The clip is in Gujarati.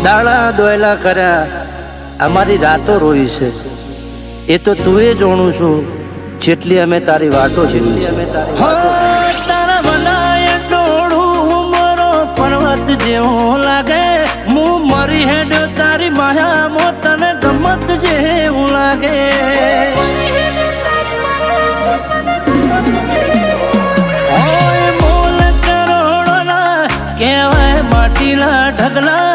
દાણા દોયલા કર્યા અમારી રાતો રોઈ છે એ તો તું એ જોણું છું જેટલી અમે તારી વાતો જીવી છે તારા બનાય ડોળું મારો પર્વત જેવો લાગે હું મરી હેડ્યો તારી માયા તને ગમત જેવું લાગે કેવાય માટીલા ઢગલા